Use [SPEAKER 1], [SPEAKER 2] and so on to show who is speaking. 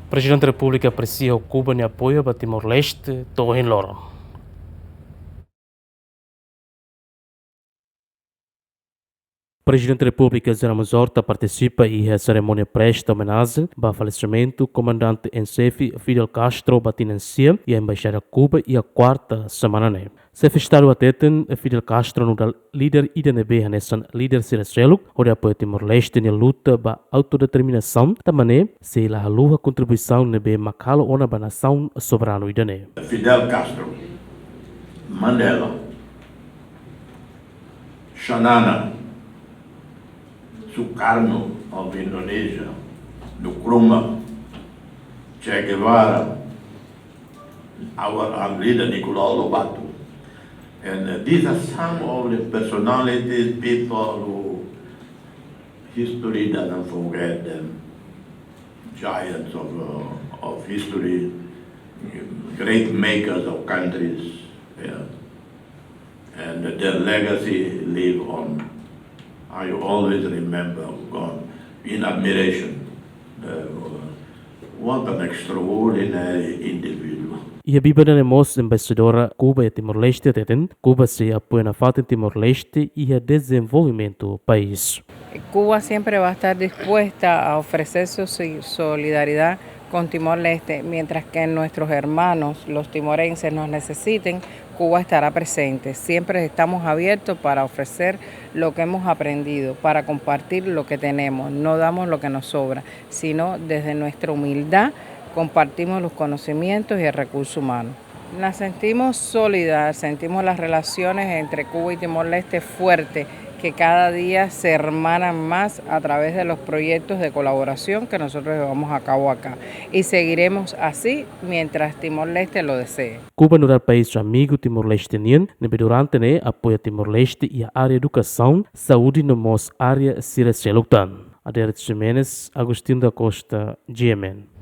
[SPEAKER 1] Prezidente Republika apresia o Kuba e apoia para Timor-Leste, ohin loron. Prezidente Republika Zorta participa e a cerimônia presta homenagem ao falecimento do comandante-em-chefe Fidel Castro batinancia e a embaixada Cuba e a quarta semana né. Se festaram até Fidel Castro no líder IDNB nessa líder Siracelo, onde apoia Timor-Leste na luta para autodeterminação, também se a lua contribuição nebe macalo ona ba nação soberano IDN.
[SPEAKER 2] Fidel Castro, Mandela, Xanana, Sukarno of Indonesia, Nkrumah, Che Guevara, our leader Nicolau Lobato. And these are some of the personalities, people who history doesn't forget them, giants of history, great makers of countries, yeah. And their legacy live on. I always remember God in admiration. What an extraordinary individual.
[SPEAKER 1] E a Bíblia mostra embaixadora Cuba e Timor-Leste Cuba se apoia na falta em Timor-Leste e a desenvolvimento do país.
[SPEAKER 3] Cuba siempre va a estar dispuesta a ofrecer su solidaridad con Timor-Leste, mientras que nuestros hermanos, los timorenses, nos necesiten, Cuba estará presente. Siempre estamos abiertos para ofrecer lo que hemos aprendido, para compartir lo que tenemos. No damos lo que nos sobra, sino desde nuestra humildad compartimos los conocimientos y el recurso humano. Las sentimos sólidas, sentimos las relaciones entre Cuba y Timor-Leste fuertes, que cada día se hermanan más a través de los proyectos de colaboración que nosotros llevamos a cabo acá. Y seguiremos así mientras Timor-Leste lo desee.
[SPEAKER 1] Cuba no país amigo timor-lesteniano, durante apoia Timor-Leste e a área educação, saúde no mos área Siracelo. Aderito Jimenez, Agostinho da Costa, GMN.